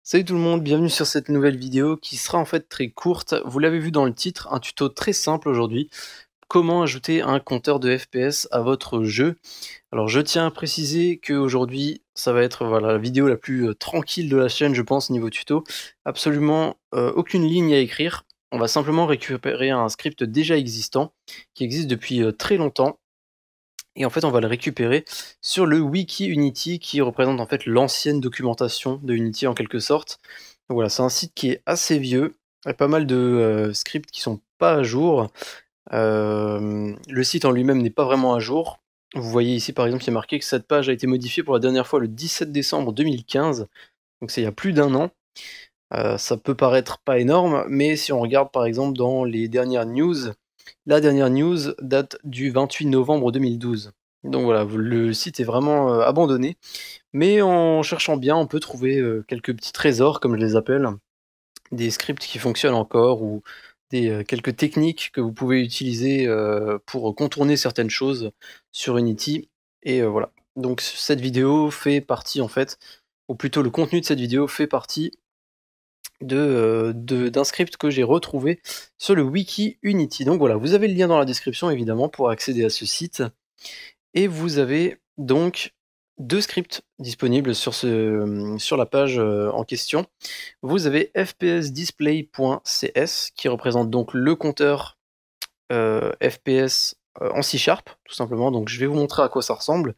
Salut tout le monde, bienvenue sur cette nouvelle vidéo qui sera en fait très courte. Vous l'avez vu dans le titre, un tuto très simple aujourd'hui. Comment ajouter un compteur de FPS à votre jeu. Alors je tiens à préciser qu'aujourd'hui ça va être voilà, la vidéo la plus tranquille de la chaîne je pense niveau tuto. Absolument aucune ligne à écrire. On va simplement récupérer un script déjà existant qui existe depuis très longtemps. Et en fait, on va le récupérer sur le wiki Unity qui représente en fait l'ancienne documentation de Unity en quelque sorte. Donc voilà, c'est un site qui est assez vieux, il y a pas mal de scripts qui sont pas à jour. Le site en lui-même n'est pas vraiment à jour. Vous voyez ici par exemple, il y a marqué que cette page a été modifiée pour la dernière fois le 17 décembre 2015, donc c'est il y a plus d'un an. Ça peut paraître pas énorme, mais si on regarde par exemple dans les dernières news, la dernière news date du 28 novembre 2012. Donc voilà, le site est vraiment abandonné, mais en cherchant bien, on peut trouver quelques petits trésors, comme je les appelle, des scripts qui fonctionnent encore ou des quelques techniques que vous pouvez utiliser pour contourner certaines choses sur Unity. Et voilà. Donc cette vidéo fait partie en fait, ou plutôt le contenu de cette vidéo fait partie d'un script que j'ai retrouvé sur le wiki Unity. Donc voilà, vous avez le lien dans la description évidemment pour accéder à ce site. Et vous avez donc deux scripts disponibles sur la page en question. Vous avez fpsdisplay.cs qui représente donc le compteur FPS en C#, tout simplement. Donc je vais vous montrer à quoi ça ressemble.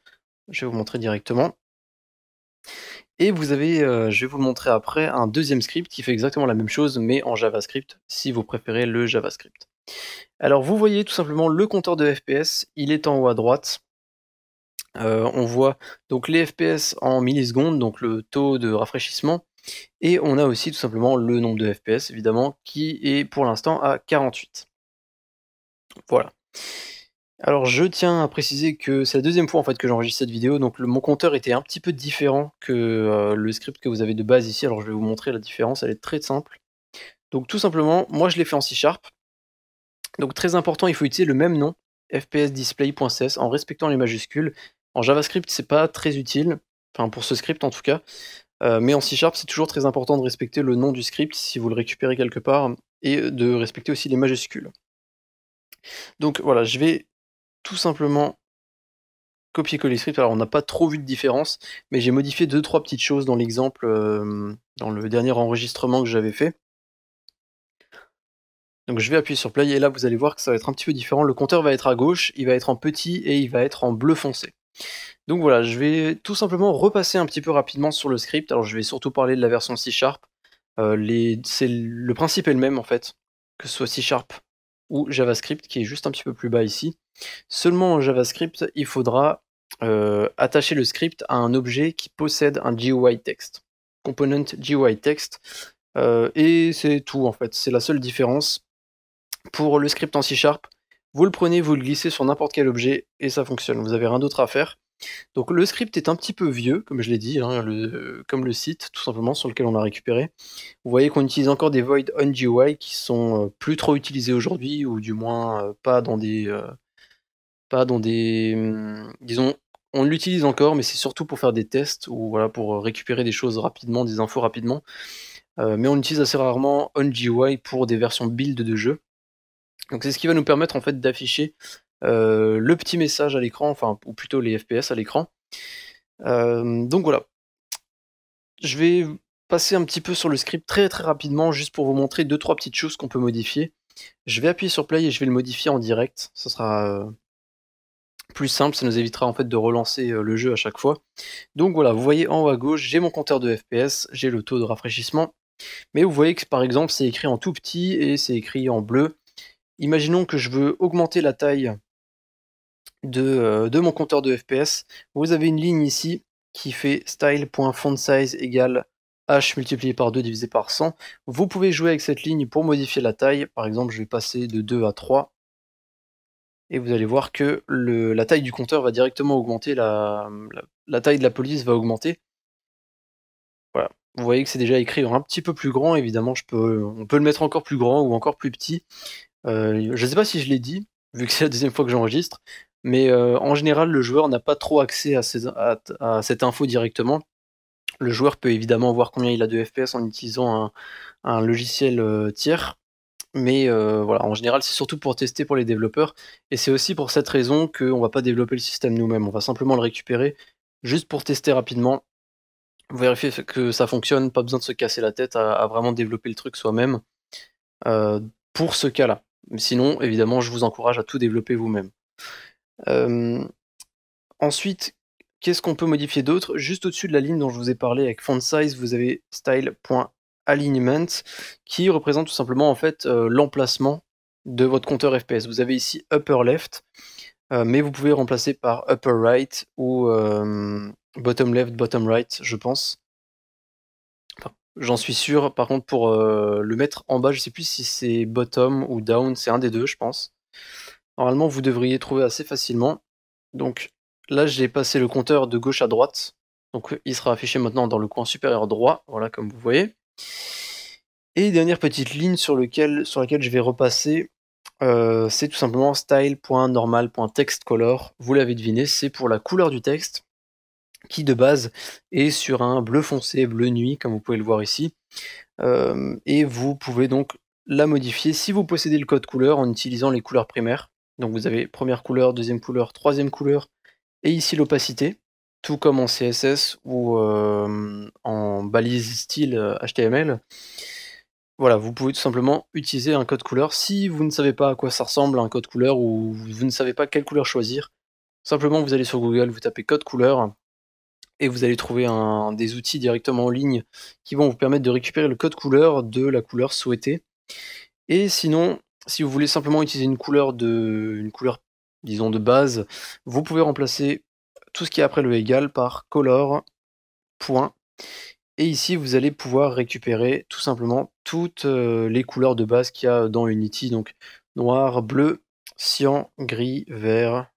Je vais vous montrer directement. Et vous avez, je vais vous le montrer après, un deuxième script qui fait exactement la même chose, mais en JavaScript, si vous préférez le JavaScript. Alors vous voyez tout simplement le compteur de FPS, il est en haut à droite. On voit donc les FPS en millisecondes, donc le taux de rafraîchissement, et on a aussi tout simplement le nombre de FPS évidemment, qui est pour l'instant à 48. Voilà. Alors je tiens à préciser que c'est la deuxième fois en fait que j'enregistre cette vidéo, donc mon compteur était un petit peu différent que le script que vous avez de base ici. Alors je vais vous montrer la différence, elle est très simple. Donc tout simplement, moi je l'ai fait en C#. Donc très important, il faut utiliser le même nom, fpsdisplay.cs, en respectant les majuscules. En JavaScript, c'est pas très utile, enfin pour ce script en tout cas, mais en C#, c'est toujours très important de respecter le nom du script si vous le récupérez quelque part, et de respecter aussi les majuscules. Donc voilà, je vais tout simplement copier-coller script. Alors on n'a pas trop vu de différence, mais j'ai modifié 2-3 petites choses dans l'exemple, dans le dernier enregistrement que j'avais fait. Donc je vais appuyer sur play et là vous allez voir que ça va être un petit peu différent. Le compteur va être à gauche, il va être en petit et il va être en bleu foncé. Donc voilà, je vais tout simplement repasser un petit peu rapidement sur le script. Alors je vais surtout parler de la version C#. Le principe est le même en fait, que ce soit C# ou JavaScript, qui est juste un petit peu plus bas ici. Seulement en JavaScript, il faudra attacher le script à un objet qui possède un GUI text. Component GUI text. Et c'est tout en fait, c'est la seule différence. Pour le script en C#, vous le prenez, vous le glissez sur n'importe quel objet et ça fonctionne. Vous avez rien d'autre à faire. Donc le script est un petit peu vieux, comme je l'ai dit, hein, comme le site, tout simplement, sur lequel on l'a récupéré. Vous voyez qu'on utilise encore des void on GUI qui sont plus trop utilisés aujourd'hui, ou du moins disons, on l'utilise encore, mais c'est surtout pour faire des tests, ou voilà, pour récupérer des choses rapidement, des infos rapidement. Mais on utilise assez rarement on GUI pour des versions build de jeu. Donc c'est ce qui va nous permettre en fait d'afficher le petit message à l'écran, enfin, ou plutôt les FPS à l'écran. Donc voilà. Je vais passer un petit peu sur le script très très rapidement, juste pour vous montrer 2-3 petites choses qu'on peut modifier. Je vais appuyer sur play et je vais le modifier en direct. Ça sera plus simple, ça nous évitera en fait de relancer le jeu à chaque fois. Donc voilà, vous voyez en haut à gauche, j'ai mon compteur de FPS, j'ai le taux de rafraîchissement. Mais vous voyez que par exemple, c'est écrit en tout petit et c'est écrit en bleu. Imaginons que je veux augmenter la taille de mon compteur de FPS. Vous avez une ligne ici qui fait style.fontSize égale h multiplié par 2 divisé par 100. Vous pouvez jouer avec cette ligne pour modifier la taille. Par exemple, je vais passer de 2 à 3. Et vous allez voir que la taille du compteur va directement augmenter, la taille de la police va augmenter. Voilà. Vous voyez que c'est déjà écrit un petit peu plus grand. Évidemment, on peut le mettre encore plus grand ou encore plus petit. Je ne sais pas si je l'ai dit, vu que c'est la deuxième fois que j'enregistre, mais en général, le joueur n'a pas trop accès à cette info directement. Le joueur peut évidemment voir combien il a de FPS en utilisant un logiciel, tiers, mais voilà, en général, c'est surtout pour tester pour les développeurs et c'est aussi pour cette raison qu'on va pas développer le système nous-mêmes. On va simplement le récupérer juste pour tester rapidement, vérifier que ça fonctionne, pas besoin de se casser la tête à vraiment développer le truc soi-même, pour ce cas-là. Sinon, évidemment, je vous encourage à tout développer vous-même. Hem, Ensuite, qu'est-ce qu'on peut modifier d'autre? Juste au-dessus de la ligne dont je vous ai parlé avec font size, vous avez style.alignment qui représente tout simplement en fait, l'emplacement de votre compteur FPS. Vous avez ici upper left, mais vous pouvez remplacer par upper right ou bottom left, bottom right, je pense. Enfin, j'en suis sûr. Par contre, pour le mettre en bas, je sais plus si c'est bottom ou down, c'est un des deux, je pense. Normalement, vous devriez trouver assez facilement. Donc là, j'ai passé le compteur de gauche à droite. Donc il sera affiché maintenant dans le coin supérieur droit, voilà, comme vous voyez. Et dernière petite ligne sur laquelle je vais repasser, c'est tout simplement style.normal.textcolor. Vous l'avez deviné, c'est pour la couleur du texte qui de base est sur un bleu foncé, bleu nuit, comme vous pouvez le voir ici. Et vous pouvez donc la modifier si vous possédez le code couleur en utilisant les couleurs primaires. Donc vous avez première couleur, deuxième couleur, troisième couleur, et ici l'opacité, tout comme en CSS ou en balise style HTML. Voilà, vous pouvez tout simplement utiliser un code couleur. Si vous ne savez pas à quoi ça ressemble un code couleur ou vous ne savez pas quelle couleur choisir, simplement vous allez sur Google, vous tapez code couleur et vous allez trouver des outils directement en ligne qui vont vous permettre de récupérer le code couleur de la couleur souhaitée. Et sinon, si vous voulez simplement utiliser une couleur, disons, de base, vous pouvez remplacer tout ce qui est après le égal par color, point. Et ici, vous allez pouvoir récupérer tout simplement toutes les couleurs de base qu'il y a dans Unity. Donc noir, bleu, cyan, gris, vert,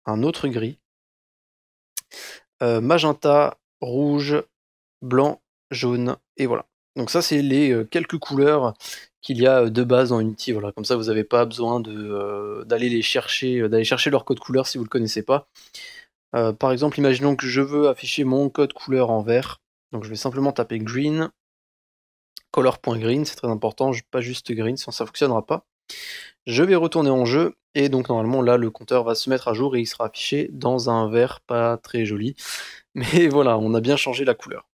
un autre gris, magenta, rouge, blanc, jaune, et voilà. Donc ça, c'est les quelques couleurs qu'il y a de base dans Unity. Voilà, comme ça, vous n'avez pas besoin d'aller chercher leur code couleur si vous ne le connaissez pas. Par exemple, imaginons que je veux afficher mon code couleur en vert. Donc je vais simplement taper green, color.green, c'est très important, pas juste green, sinon ça ne fonctionnera pas. Je vais retourner en jeu, et donc normalement là, le compteur va se mettre à jour et il sera affiché dans un vert pas très joli. Mais voilà, on a bien changé la couleur.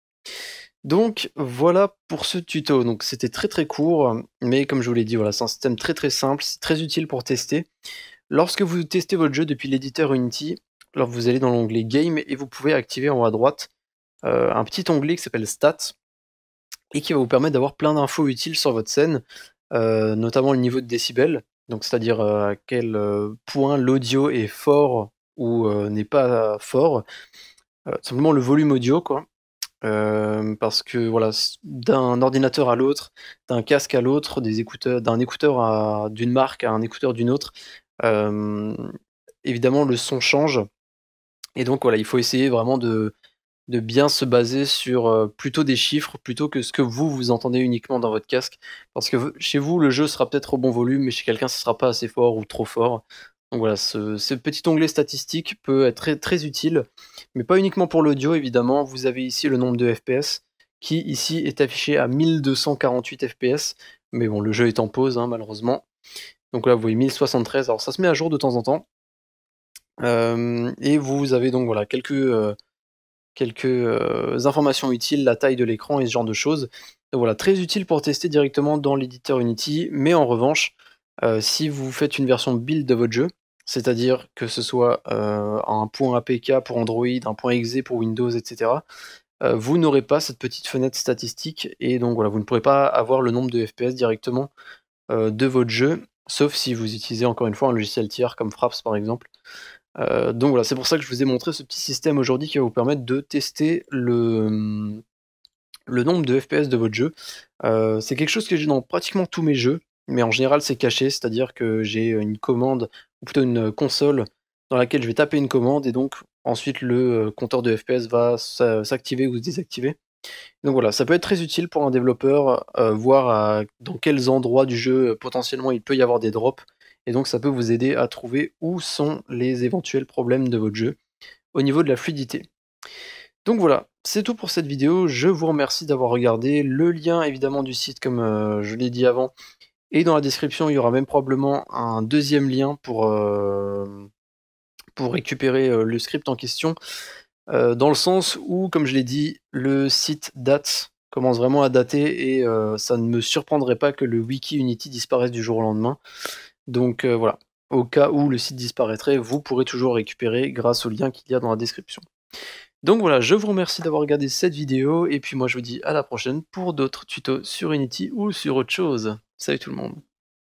Donc voilà pour ce tuto. Donc c'était très très court, mais comme je vous l'ai dit, voilà, c'est un système très très simple, c'est très utile pour tester. Lorsque vous testez votre jeu depuis l'éditeur Unity, alors vous allez dans l'onglet Game et vous pouvez activer en haut à droite un petit onglet qui s'appelle Stats et qui va vous permettre d'avoir plein d'infos utiles sur votre scène, notamment le niveau de décibels, donc c'est-à-dire à quel point l'audio est fort ou n'est pas fort, simplement le volume audio quoi. Parce que voilà, d'un ordinateur à l'autre, d'un casque à l'autre, d'un écouteur d'une marque à un écouteur d'une autre, hem, évidemment le son change et donc voilà, il faut essayer vraiment de bien se baser sur, plutôt des chiffres, plutôt que ce que vous entendez uniquement dans votre casque. Parce que chez vous, le jeu sera peut-être au bon volume, mais chez quelqu'un, ce sera pas assez fort ou trop fort. Donc voilà, ce petit onglet statistique peut être très, très utile, mais pas uniquement pour l'audio évidemment. Vous avez ici le nombre de FPS qui ici est affiché à 1248 FPS, mais bon, le jeu est en pause, hein, malheureusement. Donc là, vous voyez 1073, alors ça se met à jour de temps en temps. Et vous avez donc voilà quelques informations utiles, la taille de l'écran et ce genre de choses. Donc voilà, très utile pour tester directement dans l'éditeur Unity, mais en revanche, si vous faites une version build de votre jeu, c'est-à-dire que ce soit un point APK pour Android, un point .exe pour Windows, etc., vous n'aurez pas cette petite fenêtre statistique et donc voilà, vous ne pourrez pas avoir le nombre de FPS directement de votre jeu, sauf si vous utilisez encore une fois un logiciel tiers comme Fraps par exemple. Donc voilà, c'est pour ça que je vous ai montré ce petit système aujourd'hui qui va vous permettre de tester le nombre de FPS de votre jeu. C'est quelque chose que j'ai dans pratiquement tous mes jeux, mais en général c'est caché, c'est-à-dire que j'ai une commande, ou plutôt une console dans laquelle je vais taper une commande et donc ensuite le compteur de FPS va s'activer ou se désactiver. Donc voilà, ça peut être très utile pour un développeur, voir dans quels endroits du jeu potentiellement il peut y avoir des drops, et donc ça peut vous aider à trouver où sont les éventuels problèmes de votre jeu au niveau de la fluidité. Donc voilà, c'est tout pour cette vidéo. Je vous remercie d'avoir regardé. Le lien évidemment du site, comme je l'ai dit avant, est dans la description. Il y aura même probablement un deuxième lien pour récupérer le script en question. Dans le sens où, comme je l'ai dit, le site date, commence vraiment à dater et ça ne me surprendrait pas que le wiki Unity disparaisse du jour au lendemain. Donc voilà, au cas où le site disparaîtrait, vous pourrez toujours récupérer grâce au lien qu'il y a dans la description. Donc voilà, je vous remercie d'avoir regardé cette vidéo et puis moi je vous dis à la prochaine pour d'autres tutos sur Unity ou sur autre chose. Salut tout le monde.